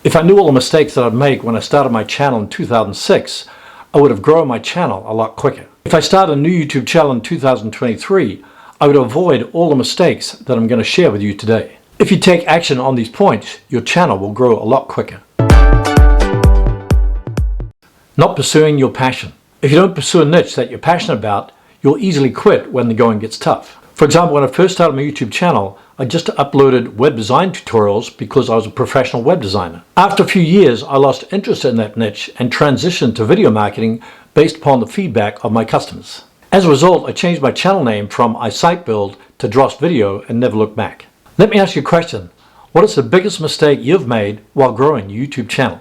If I knew all the mistakes that I'd make when I started my channel in 2006, I would have grown my channel a lot quicker. If I started a new YouTube channel in 2023, I would avoid all the mistakes that I'm going to share with you today. If you take action on these points, your channel will grow a lot quicker. Not pursuing your passion. If you don't pursue a niche that you're passionate about, you'll easily quit when the going gets tough. For example, when I first started my YouTube channel, I just uploaded web design tutorials because I was a professional web designer. After a few years, I lost interest in that niche and transitioned to video marketing based upon the feedback of my customers. As a result, I changed my channel name from iSiteBuild to Dross Video and never looked back. Let me ask you a question. What is the biggest mistake you've made while growing your YouTube channel?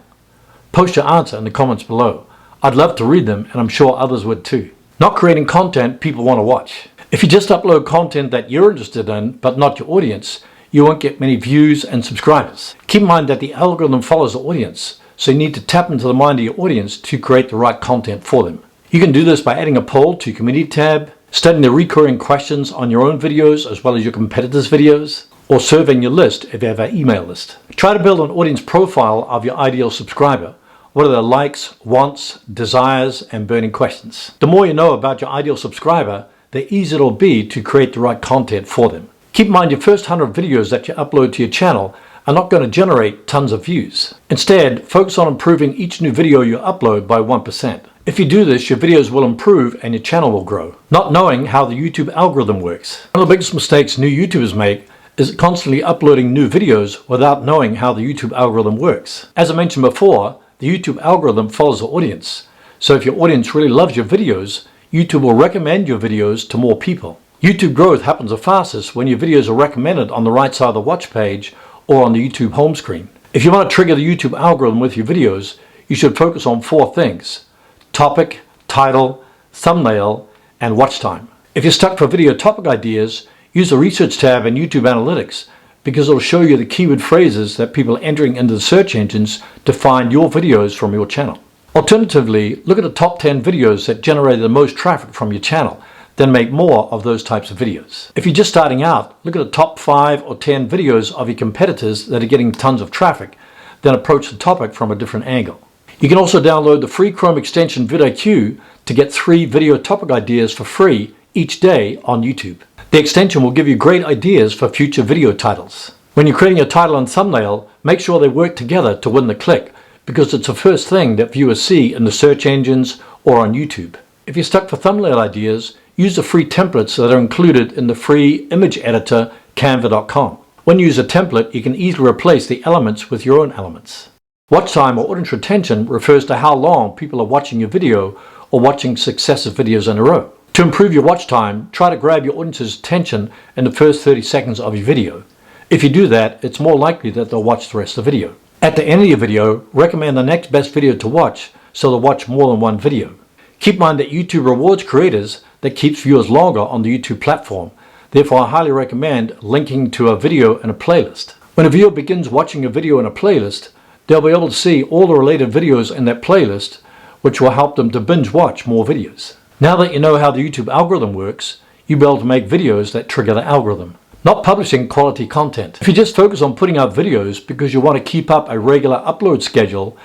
Post your answer in the comments below. I'd love to read them, and I'm sure others would too. Not creating content people want to watch. If you just upload content that you're interested in, but not your audience, you won't get many views and subscribers. Keep in mind that the algorithm follows the audience, so you need to tap into the mind of your audience to create the right content for them. You can do this by adding a poll to your community tab, studying the recurring questions on your own videos as well as your competitors' videos, or surveying your list if you have an email list. Try to build an audience profile of your ideal subscriber. What are their likes, wants, desires, and burning questions? The more you know about your ideal subscriber, the easier it'll be to create the right content for them. Keep in mind your first 100 videos that you upload to your channel are not going to generate tons of views. Instead, focus on improving each new video you upload by 1%. If you do this, your videos will improve and your channel will grow. Not knowing how the YouTube algorithm works. One of the biggest mistakes new YouTubers make is constantly uploading new videos without knowing how the YouTube algorithm works. As I mentioned before, the YouTube algorithm follows the audience. So if your audience really loves your videos, YouTube will recommend your videos to more people. YouTube growth happens the fastest when your videos are recommended on the right side of the watch page or on the YouTube home screen. If you want to trigger the YouTube algorithm with your videos, you should focus on 4 things: topic, title, thumbnail, and watch time. If you're stuck for video topic ideas, use the research tab in YouTube Analytics because it will show you the keyword phrases that people are entering into the search engines to find your videos from your channel. Alternatively, look at the top 10 videos that generated the most traffic from your channel, then make more of those types of videos. If you're just starting out, look at the top 5 or 10 videos of your competitors that are getting tons of traffic, then approach the topic from a different angle. You can also download the free Chrome extension VidIQ to get 3 video topic ideas for free each day on YouTube. The extension will give you great ideas for future video titles. When you're creating a title and thumbnail, make sure they work together to win the click, because it's the first thing that viewers see in the search engines or on YouTube. If you're stuck for thumbnail ideas, use the free templates that are included in the free image editor canva.com. When you use a template, you can easily replace the elements with your own elements. Watch time or audience retention refers to how long people are watching your video or watching successive videos in a row. To improve your watch time, try to grab your audience's attention in the first 30 seconds of your video. If you do that, it's more likely that they'll watch the rest of the video. At the end of your video, recommend the next best video to watch so they'll watch more than one video. Keep in mind that YouTube rewards creators that keeps viewers longer on the YouTube platform. Therefore, I highly recommend linking to a video in a playlist. When a viewer begins watching a video in a playlist, they'll be able to see all the related videos in that playlist, which will help them to binge watch more videos. Now that you know how the YouTube algorithm works, you'll be able to make videos that trigger the algorithm. Not publishing quality content. If you just focus on putting out videos because you want to keep up a regular upload schedule,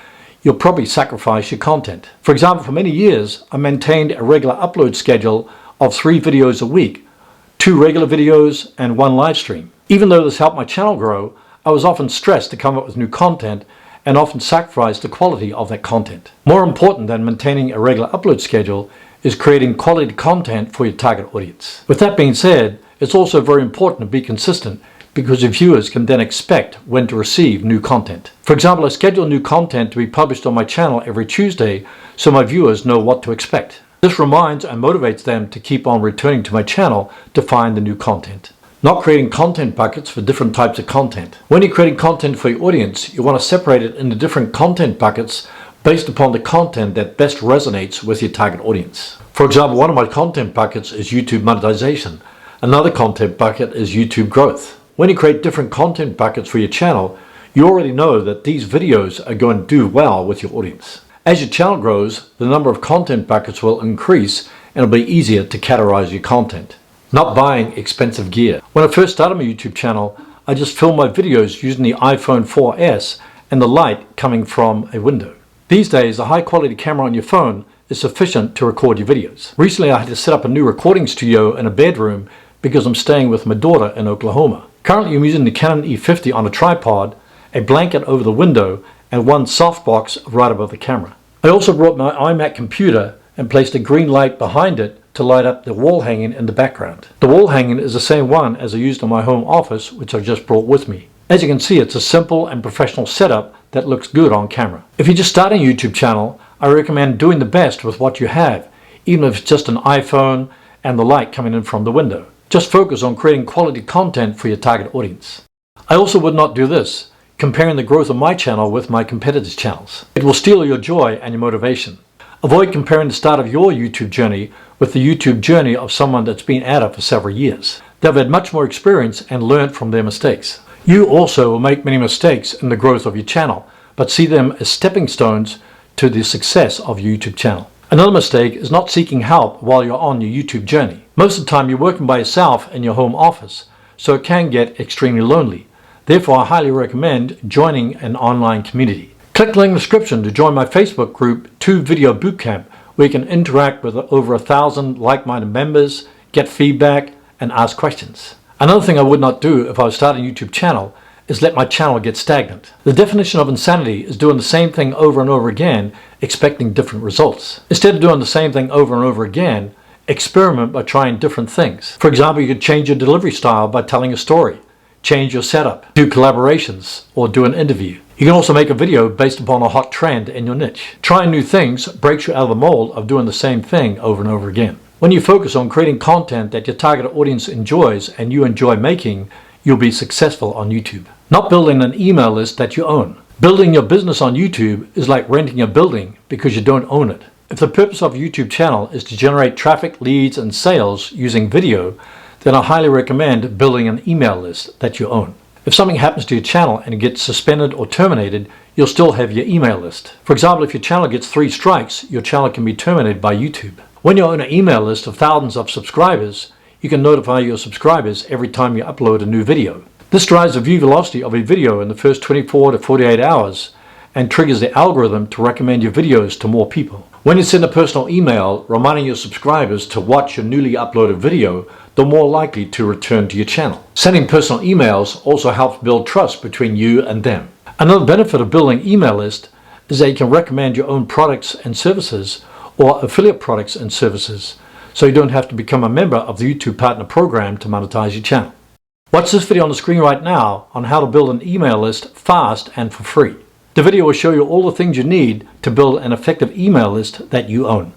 you'll probably sacrifice your content. For example, for many years, I maintained a regular upload schedule of 3 videos a week, 2 regular videos and 1 live stream. Even though this helped my channel grow, I was often stressed to come up with new content and often sacrificed the quality of that content. More important than maintaining a regular upload schedule is creating quality content for your target audience. With that being said, it's also very important to be consistent because your viewers can then expect when to receive new content. For example, I schedule new content to be published on my channel every Tuesday so my viewers know what to expect. This reminds and motivates them to keep on returning to my channel to find the new content. Not creating content buckets for different types of content. When you're creating content for your audience, you want to separate it into different content buckets based upon the content that best resonates with your target audience. For example, one of my content buckets is YouTube monetization. Another content bucket is YouTube growth. When you create different content buckets for your channel, you already know that these videos are going to do well with your audience. As your channel grows, the number of content buckets will increase and it'll be easier to categorize your content. Not buying expensive gear. When I first started my YouTube channel, I just filmed my videos using the iPhone 4S and the light coming from a window. These days, a high quality camera on your phone is sufficient to record your videos. Recently, I had to set up a new recording studio in a bedroom because I'm staying with my daughter in Oklahoma. Currently, I'm using the Canon E50 on a tripod, a blanket over the window, and one softbox right above the camera. I also brought my iMac computer and placed a green light behind it to light up the wall hanging in the background. The wall hanging is the same one as I used in my home office, which I just brought with me. As you can see, it's a simple and professional setup that looks good on camera. If you're just starting a YouTube channel, I recommend doing the best with what you have, even if it's just an iPhone and the light coming in from the window. Just focus on creating quality content for your target audience. I also would not do this, comparing the growth of my channel with my competitors' channels. It will steal your joy and your motivation. Avoid comparing the start of your YouTube journey with the YouTube journey of someone that's been at it for several years. They've had much more experience and learned from their mistakes. You also will make many mistakes in the growth of your channel, but see them as stepping stones to the success of your YouTube channel. Another mistake is not seeking help while you're on your YouTube journey. Most of the time you're working by yourself in your home office, so it can get extremely lonely. Therefore, I highly recommend joining an online community. Click the link in the description to join my Facebook group, 2 Video Bootcamp, where you can interact with over 1,000 like-minded members, get feedback, and ask questions. Another thing I would not do if I was starting a YouTube channel is let my channel get stagnant. The definition of insanity is doing the same thing over and over again, expecting different results. Instead of doing the same thing over and over again, experiment by trying different things. For example, you could change your delivery style by telling a story, change your setup, do collaborations, or do an interview. You can also make a video based upon a hot trend in your niche. Trying new things breaks you out of the mold of doing the same thing over and over again. When you focus on creating content that your target audience enjoys and you enjoy making, you'll be successful on YouTube. Not building an email list that you own. Building your business on YouTube is like renting a building because you don't own it. If the purpose of a YouTube channel is to generate traffic, leads, and sales using video, then I highly recommend building an email list that you own. If something happens to your channel and it gets suspended or terminated, you'll still have your email list. For example, if your channel gets 3 strikes, your channel can be terminated by YouTube. When you own an email list of thousands of subscribers, you can notify your subscribers every time you upload a new video. This drives the view velocity of a video in the first 24 to 48 hours and triggers the algorithm to recommend your videos to more people. When you send a personal email reminding your subscribers to watch your newly uploaded video, they're more likely to return to your channel. Sending personal emails also helps build trust between you and them. Another benefit of building email list is that you can recommend your own products and services or affiliate products and services, so you don't have to become a member of the YouTube Partner Program to monetize your channel. Watch this video on the screen right now on how to build an email list fast and for free. The video will show you all the things you need to build an effective email list that you own.